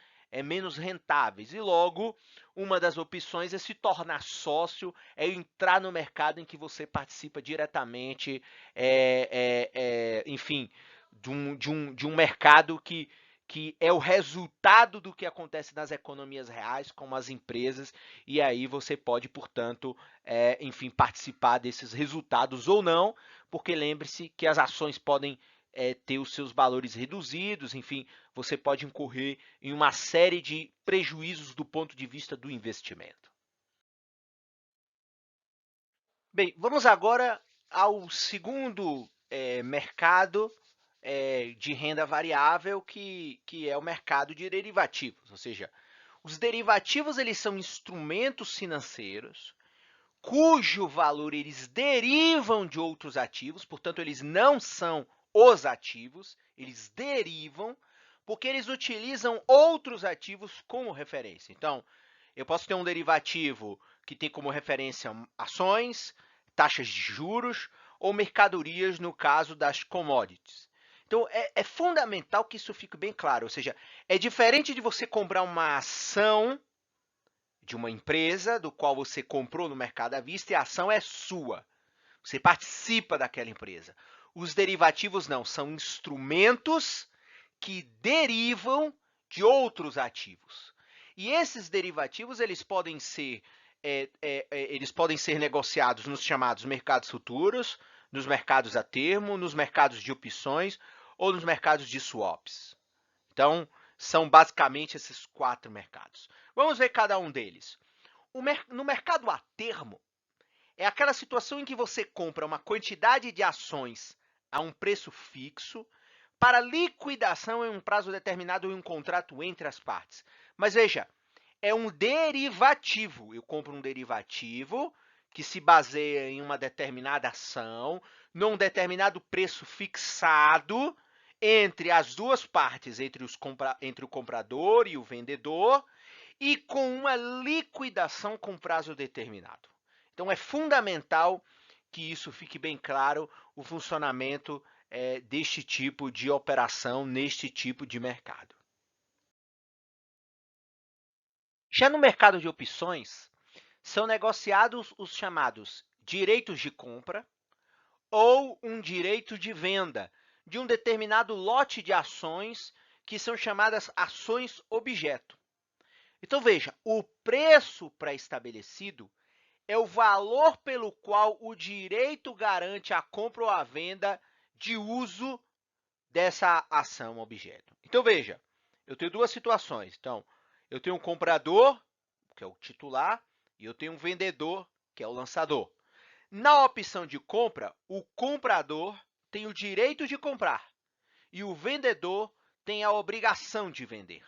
menos rentáveis. E logo, uma das opções é se tornar sócio, é entrar no mercado em que você participa diretamente, enfim, de um mercado que é o resultado do que acontece nas economias reais, como as empresas, e aí você pode, portanto, enfim, participar desses resultados ou não, porque lembre-se que as ações podem ter os seus valores reduzidos, enfim, você pode incorrer em uma série de prejuízos do ponto de vista do investimento. Bem, vamos agora ao segundo mercado de renda variável, que é o mercado de derivativos, ou seja, os derivativos eles são instrumentos financeiros cujo valor eles derivam de outros ativos, portanto, eles não são os ativos, eles derivam, porque eles utilizam outros ativos como referência. Então, eu posso ter um derivativo que tem como referência ações, taxas de juros ou mercadorias no caso das commodities. Então, é fundamental que isso fique bem claro, ou seja, é diferente de você comprar uma ação de uma empresa do qual você comprou no mercado à vista e a ação é sua. Você participa daquela empresa. Os derivativos não, são instrumentos que derivam de outros ativos. E esses derivativos eles podem ser negociados nos chamados mercados futuros, nos mercados a termo, nos mercados de opções ou nos mercados de swaps. Então, são basicamente esses 4 mercados. Vamos ver cada um deles. No mercado a termo, é aquela situação em que você compra uma quantidade de ações a um preço fixo para liquidação em um prazo determinado ou em um contrato entre as partes. Mas veja, é um derivativo. Eu compro um derivativo que se baseia em uma determinada ação, num determinado preço fixado entre as duas partes, entre o comprador e o vendedor, e com uma liquidação com prazo determinado. Então, é fundamental que isso fique bem claro, o funcionamento deste tipo de operação, neste tipo de mercado. Já no mercado de opções, são negociados os chamados direitos de compra ou um direito de venda de um determinado lote de ações que são chamadas ações objeto. Então, veja, o preço pré-estabelecido é o valor pelo qual o direito garante a compra ou a venda de uso dessa ação objeto. Então, veja, eu tenho duas situações. Então, eu tenho um comprador, que é o titular, e eu tenho um vendedor, que é o lançador. Na opção de compra, o comprador tem o direito de comprar e o vendedor tem a obrigação de vender.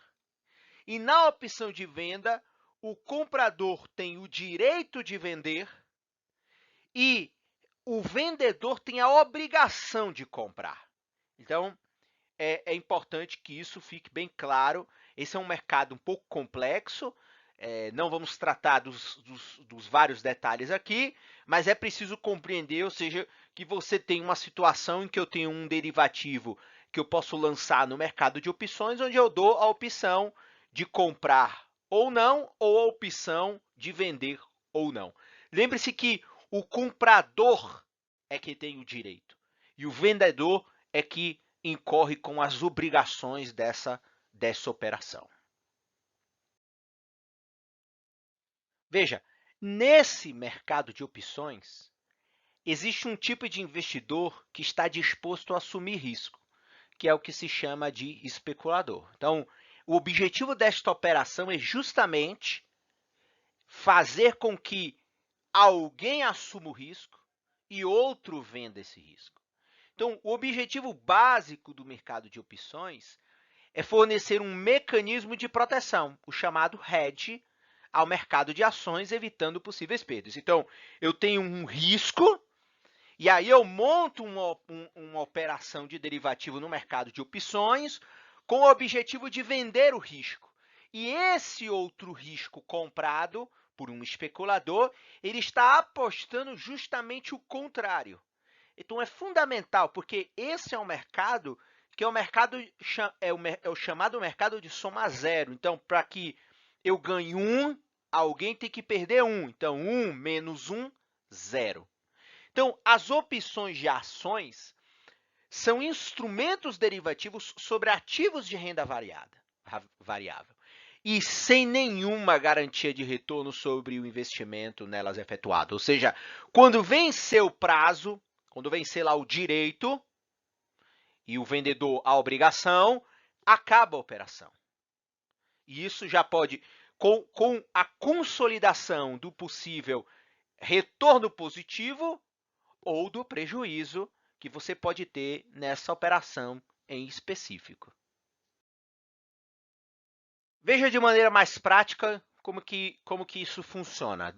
E na opção de venda, o comprador tem o direito de vender e o vendedor tem a obrigação de comprar. Então, é importante que isso fique bem claro. Esse é um mercado um pouco complexo, não vamos tratar dos vários detalhes aqui, mas é preciso compreender, ou seja, que você tem uma situação em que eu tenho um derivativo que eu posso lançar no mercado de opções, onde eu dou a opção de comprar ou não, ou a opção de vender ou não. Lembre-se que o comprador é que tem o direito e o vendedor é que incorre com as obrigações dessa operação. Veja, nesse mercado de opções, existe um tipo de investidor que está disposto a assumir risco, que é o que se chama de especulador. Então, o objetivo desta operação é justamente fazer com que alguém assuma o risco e outro venda esse risco. Então, o objetivo básico do mercado de opções é fornecer um mecanismo de proteção, o chamado hedge, ao mercado de ações, evitando possíveis perdas. Então, eu tenho um risco, e aí eu monto uma operação de derivativo no mercado de opções, com o objetivo de vender o risco. E esse outro risco comprado por um especulador, ele está apostando justamente o contrário. Então, é fundamental, porque esse é um mercado que é o chamado mercado de soma zero. Então, para que eu ganhe 1, alguém tem que perder 1. Então, 1 menos 1, 0. Então, as opções de ações são instrumentos derivativos sobre ativos de renda variável e sem nenhuma garantia de retorno sobre o investimento nelas efetuado. Ou seja, quando vencer o prazo, quando vencer lá o direito e o vendedor a obrigação, acaba a operação. E isso já pode, com a consolidação do possível retorno positivo ou do prejuízo que você pode ter nessa operação em específico. Veja de maneira mais prática como que isso funciona.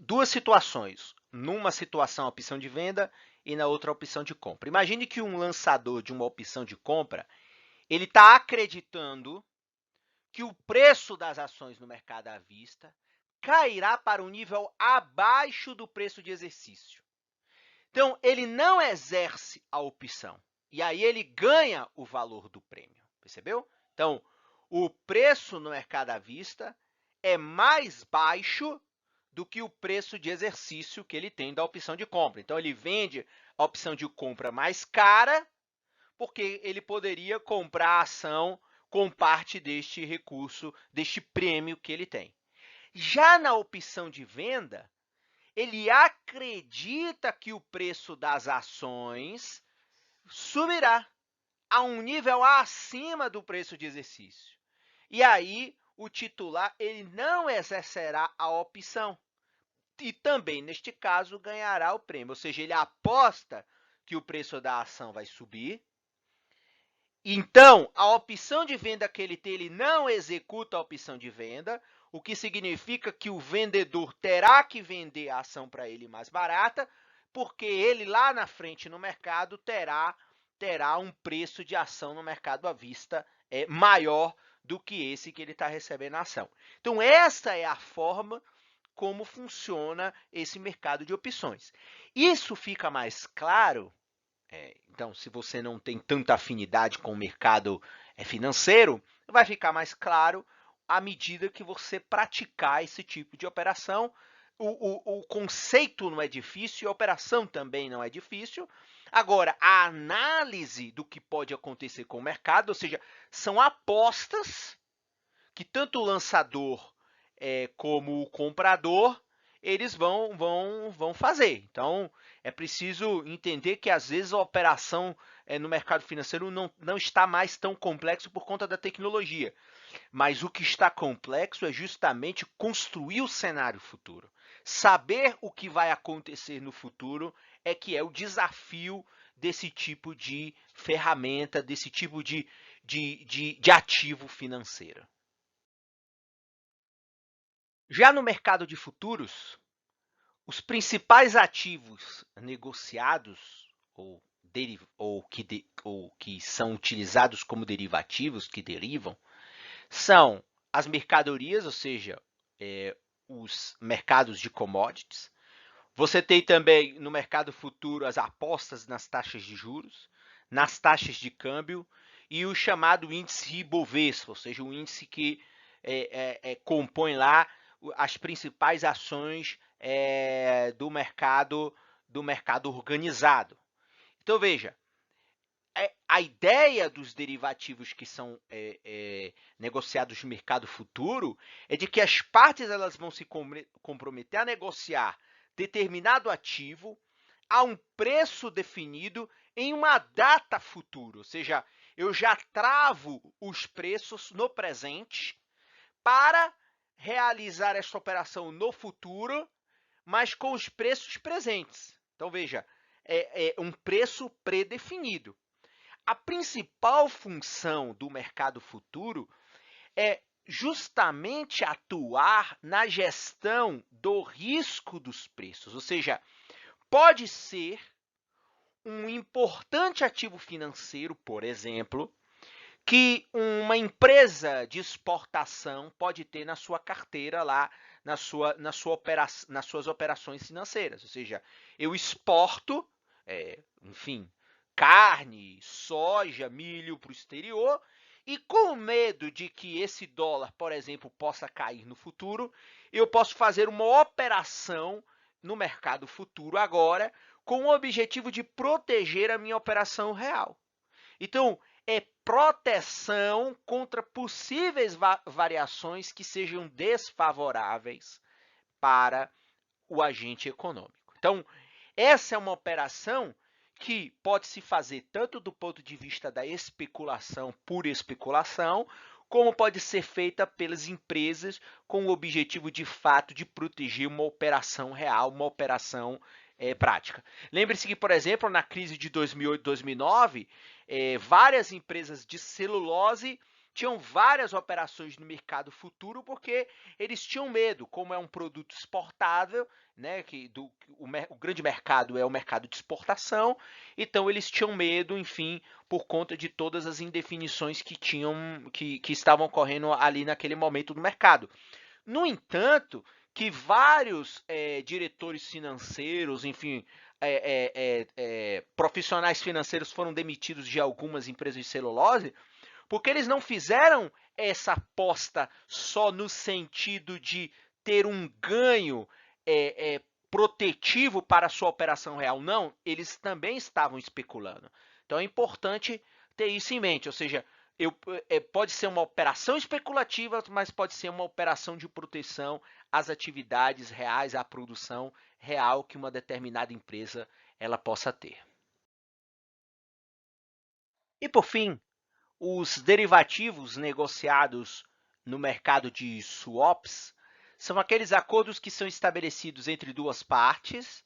Duas situações. Numa situação, a opção de venda e na outra, a opção de compra. Imagine que um lançador de uma opção de compra ele está acreditando que o preço das ações no mercado à vista cairá para um nível abaixo do preço de exercício. Então, ele não exerce a opção. E aí ele ganha o valor do prêmio. Percebeu? Então, o preço no mercado à vista é mais baixo do que o preço de exercício que ele tem da opção de compra. Então, ele vende a opção de compra mais cara, porque ele poderia comprar a ação com parte deste recurso, deste prêmio que ele tem. Já na opção de venda, ele acredita que o preço das ações subirá a um nível acima do preço de exercício. E aí, o titular ele não exercerá a opção. E também, neste caso, ganhará o prêmio. Ou seja, ele aposta que o preço da ação vai subir. Então, a opção de venda que ele tem, ele não executa a opção de venda, o que significa que o vendedor terá que vender a ação para ele mais barata, porque ele lá na frente no mercado terá um preço de ação no mercado à vista maior do que esse que ele está recebendo a ação. Então, essa é a forma como funciona esse mercado de opções. Isso fica mais claro, então, se você não tem tanta afinidade com o mercado financeiro, vai ficar mais claro à medida que você praticar esse tipo de operação. O conceito não é difícil, a operação também não é difícil. Agora, a análise do que pode acontecer com o mercado, ou seja, são apostas que tanto o lançador como o comprador eles vão fazer. Então, é preciso entender que, às vezes, a operação no mercado financeiro não está mais tão complexo por conta da tecnologia. Mas o que está complexo é justamente construir o cenário futuro. Saber o que vai acontecer no futuro é que é o desafio desse tipo de ferramenta, desse tipo de ativo financeiro. Já no mercado de futuros, os principais ativos negociados ou que são utilizados como derivativos, que derivam, são as mercadorias, ou seja, os mercados de commodities. Você tem também no mercado futuro as apostas nas taxas de juros, nas taxas de câmbio e o chamado índice Ibovespa, ou seja, o índice que compõe lá as principais ações do mercado organizado. Então, veja, a ideia dos derivativos que são negociados no mercado futuro é de que as partes elas vão se comprometer a negociar determinado ativo a um preço definido em uma data futura, ou seja, eu já travo os preços no presente para realizar essa operação no futuro, mas com os preços presentes. Então, veja, é um preço predefinido. A principal função do mercado futuro é justamente atuar na gestão do risco dos preços, ou seja, pode ser um importante ativo financeiro, por exemplo, que uma empresa de exportação pode ter na sua carteira lá, nas suas operações financeiras. Ou seja, eu exporto, enfim, carne, soja, milho para o exterior, e com medo de que esse dólar, por exemplo, possa cair no futuro, eu posso fazer uma operação no mercado futuro agora, com o objetivo de proteger a minha operação real. Então, é proteção contra possíveis variações que sejam desfavoráveis para o agente econômico. Então, essa é uma operação que pode se fazer tanto do ponto de vista da especulação por especulação, como pode ser feita pelas empresas com o objetivo, de fato, de proteger uma operação real, uma operação prática. Lembre-se que, por exemplo, na crise de 2008 e 2009, várias empresas de celulose tinham várias operações no mercado futuro porque eles tinham medo, como é um produto exportável, né, o grande mercado é o mercado de exportação, então eles tinham medo, enfim, por conta de todas as indefinições que estavam ocorrendo ali naquele momento no mercado. No entanto, que vários diretores financeiros, enfim, profissionais financeiros foram demitidos de algumas empresas de celulose, porque eles não fizeram essa aposta só no sentido de ter um ganho protetivo para a sua operação real. Não, eles também estavam especulando. Então é importante ter isso em mente, ou seja, pode ser uma operação especulativa, mas pode ser uma operação de proteção às atividades reais, à produção real que uma determinada empresa ela possa ter. E por fim, os derivativos negociados no mercado de swaps são aqueles acordos que são estabelecidos entre duas partes,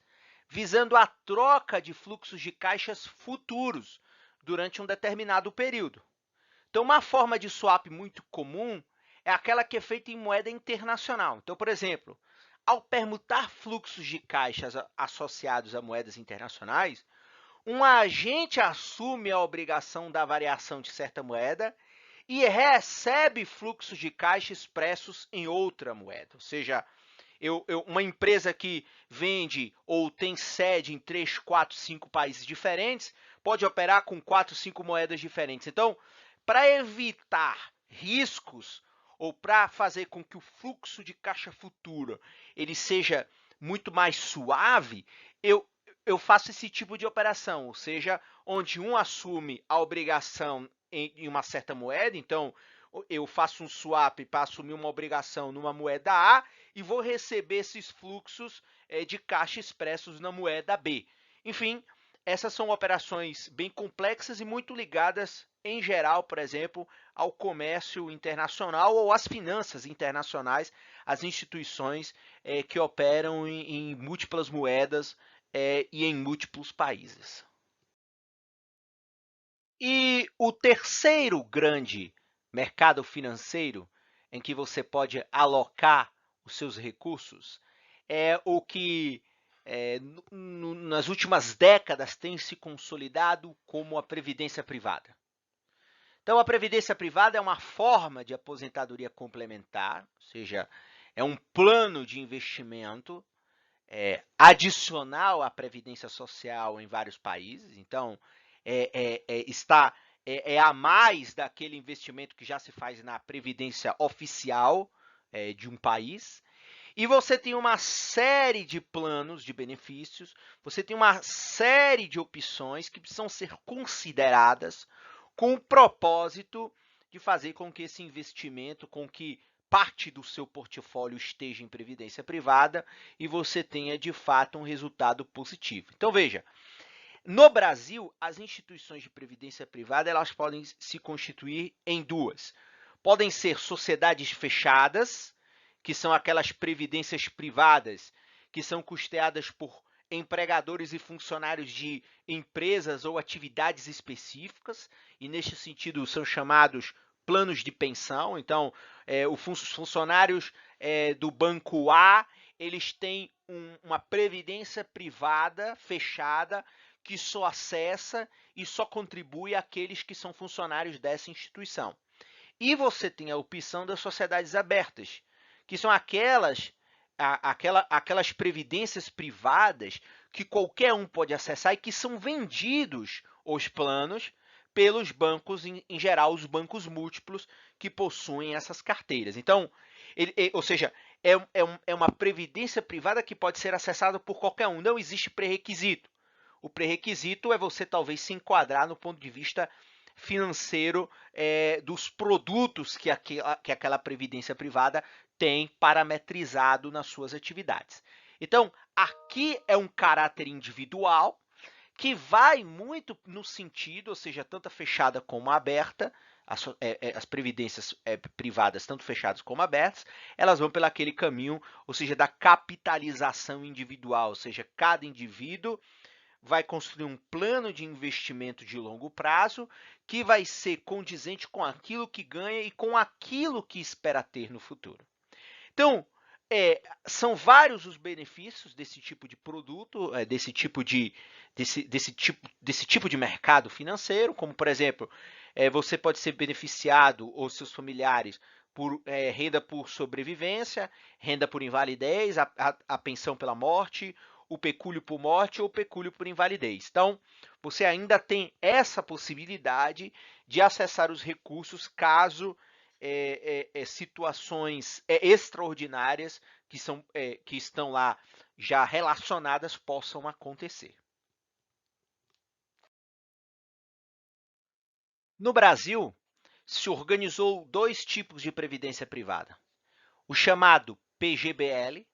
visando a troca de fluxos de caixas futuros durante um determinado período. Então, uma forma de swap muito comum é aquela que é feita em moeda internacional. Então, por exemplo, ao permutar fluxos de caixas associados a moedas internacionais, um agente assume a obrigação da variação de certa moeda e recebe fluxos de caixa expressos em outra moeda. Ou seja, uma empresa que vende ou tem sede em 3, 4, 5 países diferentes pode operar com 4, 5 moedas diferentes. Então, para evitar riscos ou para fazer com que o fluxo de caixa futura ele seja muito mais suave, eu faço esse tipo de operação, ou seja, onde um assume a obrigação em uma certa moeda, então eu faço um swap para assumir uma obrigação numa moeda A e vou receber esses fluxos de caixa expressos na moeda B. Enfim, essas são operações bem complexas e muito ligadas, em geral, por exemplo, ao comércio internacional ou às finanças internacionais, as instituições que operam em múltiplas moedas e em múltiplos países. E o terceiro grande mercado financeiro em que você pode alocar os seus recursos é o que nas últimas décadas tem se consolidado como a previdência privada. Então, a previdência privada é uma forma de aposentadoria complementar, ou seja, é um plano de investimento adicional à previdência social em vários países. Então, é a mais daquele investimento que já se faz na previdência oficial de um país. E você tem uma série de planos de benefícios, você tem uma série de opções que precisam ser consideradas com o propósito de fazer com que esse investimento, com que parte do seu portfólio esteja em previdência privada e você tenha, de fato, um resultado positivo. Então, veja, no Brasil, as instituições de previdência privada elas podem se constituir em duas. Podem ser sociedades fechadas, que são aquelas previdências privadas que são custeadas por empregadores e funcionários de empresas ou atividades específicas, e neste sentido são chamados planos de pensão. Então, os funcionários do banco A, eles têm uma previdência privada fechada que só acessa e só contribui àqueles que são funcionários dessa instituição. E você tem a opção das sociedades abertas, que são aquelas previdências privadas que qualquer um pode acessar e que são vendidos os planos pelos bancos, em geral, os bancos múltiplos que possuem essas carteiras. Então, ou seja, é uma previdência privada que pode ser acessada por qualquer um, não existe pré-requisito. O pré-requisito é você talvez se enquadrar no ponto de vista financeiro dos produtos que aquela previdência privada tem parametrizado nas suas atividades. Então, aqui é um caráter individual que vai muito no sentido, ou seja, tanto a fechada como a aberta, as previdências privadas, tanto fechadas como abertas, elas vão pelo aquele caminho, ou seja, da capitalização individual, ou seja, cada indivíduo vai construir um plano de investimento de longo prazo que vai ser condizente com aquilo que ganha e com aquilo que espera ter no futuro. Então, são vários os benefícios desse tipo de produto, desse tipo de mercado financeiro, como, por exemplo, você pode ser beneficiado ou seus familiares por renda por sobrevivência, renda por invalidez, a pensão pela morte, o pecúlio por morte ou o pecúlio por invalidez. Então, você ainda tem essa possibilidade de acessar os recursos caso situações extraordinárias que estão lá já relacionadas possam acontecer. No Brasil, se organizou dois tipos de previdência privada. O chamado PGBL,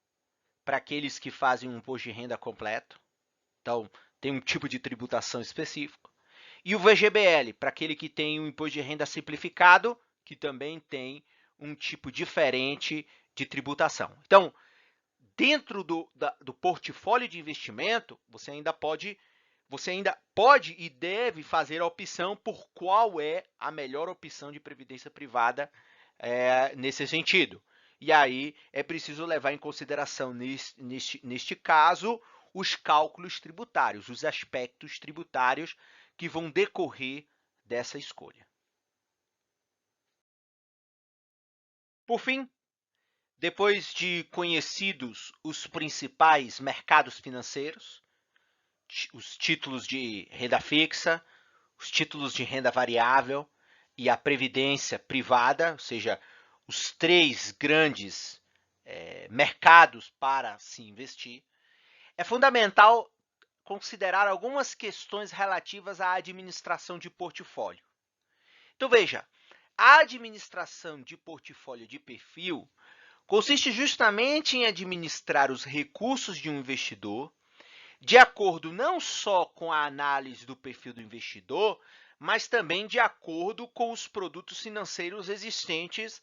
para aqueles que fazem um imposto de renda completo, então tem um tipo de tributação específico, e o VGBL, para aquele que tem um imposto de renda simplificado, que também tem um tipo diferente de tributação. Então, dentro do portfólio de investimento, você ainda pode e deve fazer a opção por qual é a melhor opção de previdência privada nesse sentido. E aí é preciso levar em consideração, neste caso, os cálculos tributários, os aspectos tributários que vão decorrer dessa escolha. Por fim, depois de conhecidos os principais mercados financeiros, os títulos de renda fixa, os títulos de renda variável e a previdência privada, ou seja, os três grandes mercados para se investir, é fundamental considerar algumas questões relativas à administração de portfólio. Então, veja, a administração de portfólio de perfil consiste justamente em administrar os recursos de um investidor de acordo não só com a análise do perfil do investidor, mas também de acordo com os produtos financeiros existentes,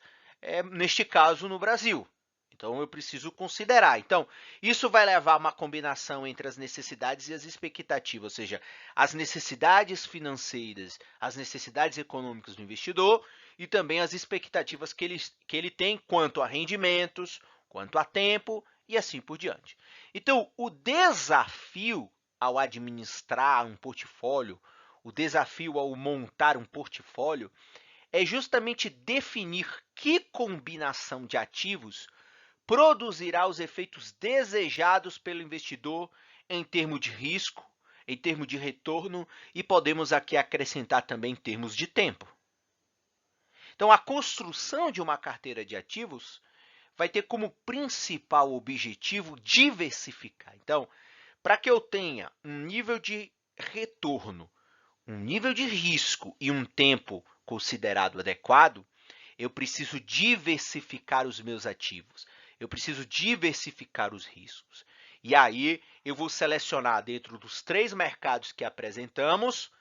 neste caso no Brasil. Então, eu preciso considerar. Então, isso vai levar a uma combinação entre as necessidades e as expectativas, ou seja, as necessidades financeiras, as necessidades econômicas do investidor e também as expectativas que ele tem quanto a rendimentos, quanto a tempo e assim por diante. Então, o desafio ao administrar um portfólio, o desafio ao montar um portfólio, é justamente definir que combinação de ativos produzirá os efeitos desejados pelo investidor em termos de risco, em termos de retorno e podemos aqui acrescentar também em termos de tempo. Então, a construção de uma carteira de ativos vai ter como principal objetivo diversificar. Então, para que eu tenha um nível de retorno, um nível de risco e um tempo considerado adequado, eu preciso diversificar os meus ativos. Eu preciso diversificar os riscos. E aí eu vou selecionar dentro dos três mercados que apresentamos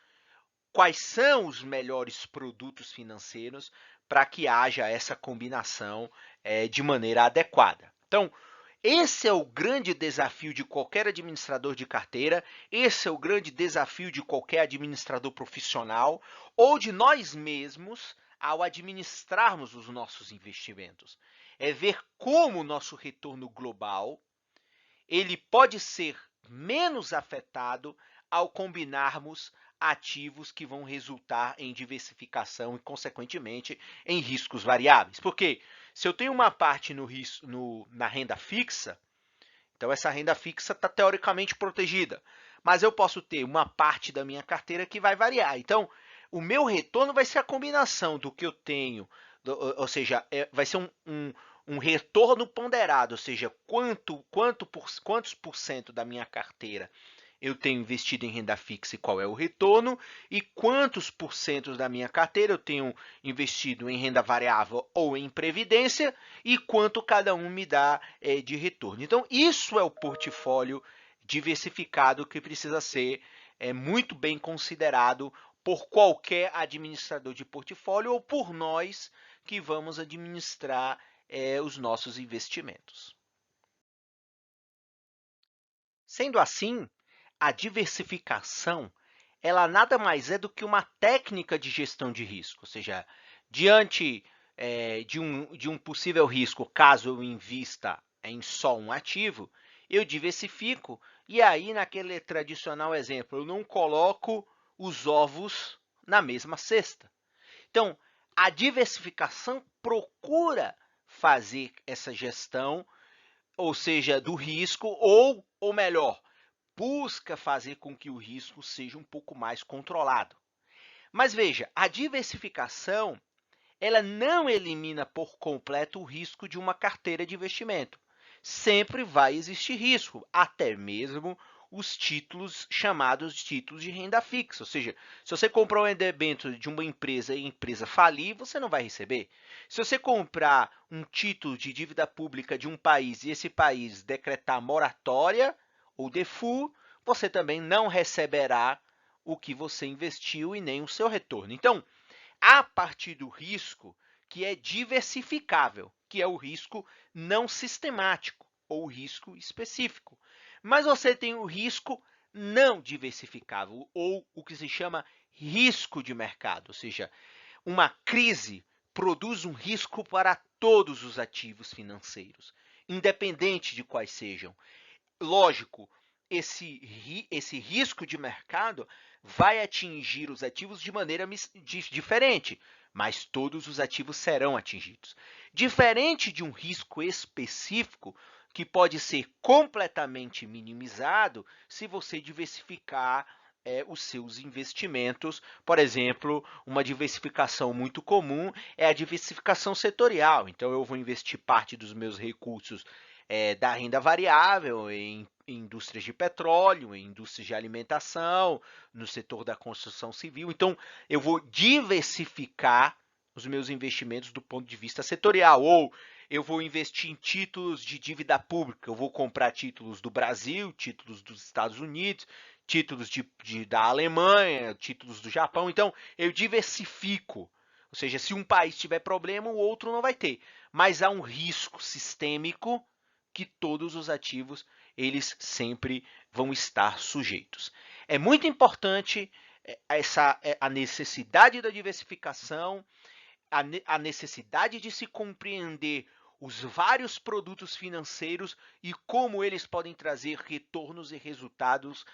quais são os melhores produtos financeiros para que haja essa combinação de maneira adequada. Então, esse é o grande desafio de qualquer administrador de carteira, esse é o grande desafio de qualquer administrador profissional ou de nós mesmos ao administrarmos os nossos investimentos. É ver como o nosso retorno global ele pode ser menos afetado ao combinarmos ativos que vão resultar em diversificação e, consequentemente, em riscos variáveis. Porque se eu tenho uma parte na renda fixa, então essa renda fixa está teoricamente protegida, mas eu posso ter uma parte da minha carteira que vai variar. Então, o meu retorno vai ser a combinação do que eu tenho, ou seja, vai ser um retorno ponderado, ou seja, quantos por cento da minha carteira eu tenho investido em renda fixa e qual é o retorno, e quantos por cento da minha carteira eu tenho investido em renda variável ou em previdência, e quanto cada um me dá de retorno. Então, isso é o portfólio diversificado que precisa ser muito bem considerado por qualquer administrador de portfólio ou por nós que vamos administrar os nossos investimentos. Sendo assim, a diversificação ela nada mais é do que uma técnica de gestão de risco, ou seja, diante de um possível risco, caso eu invista em só um ativo, eu diversifico e aí, naquele tradicional exemplo, eu não coloco os ovos na mesma cesta. Então, a diversificação procura fazer essa gestão, ou seja, do risco, ou melhor, busca fazer com que o risco seja um pouco mais controlado. Mas veja, a diversificação ela não elimina por completo o risco de uma carteira de investimento. Sempre vai existir risco, até mesmo os títulos chamados de títulos de renda fixa. Ou seja, se você comprar um debênture de uma empresa e a empresa falir, você não vai receber. Se você comprar um título de dívida pública de um país e esse país decretar moratória ou default, você também não receberá o que você investiu e nem o seu retorno. Então, a partir do risco que é diversificável, que é o risco não sistemático ou risco específico. Mas você tem o risco não diversificável, ou o que se chama risco de mercado, ou seja, uma crise produz um risco para todos os ativos financeiros, independente de quais sejam. Lógico, esse risco de mercado vai atingir os ativos de maneira diferente, mas todos os ativos serão atingidos. Diferente de um risco específico, que pode ser completamente minimizado se você diversificar os seus investimentos. Por exemplo, uma diversificação muito comum é a diversificação setorial. Então, eu vou investir parte dos meus recursos da renda variável em indústrias de petróleo, em indústrias de alimentação, no setor da construção civil. Então, eu vou diversificar os meus investimentos do ponto de vista setorial, ou eu vou investir em títulos de dívida pública, eu vou comprar títulos do Brasil, títulos dos Estados Unidos, títulos da Alemanha, títulos do Japão. Então, eu diversifico. Ou seja, se um país tiver problema, o outro não vai ter. Mas há um risco sistêmico que todos os ativos eles sempre vão estar sujeitos. É muito importante a necessidade da diversificação, a necessidade de se compreender os vários produtos financeiros e como eles podem trazer retornos e resultados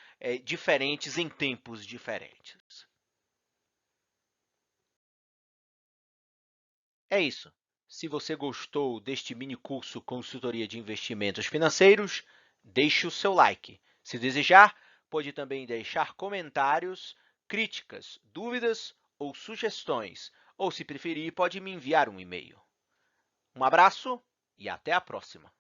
diferentes em tempos diferentes. É isso. Se você gostou deste mini curso Consultoria de Investimentos Financeiros, deixe o seu like. Se desejar, pode também deixar comentários, críticas, dúvidas ou sugestões, ou se preferir, pode me enviar um e-mail. Um abraço e até a próxima!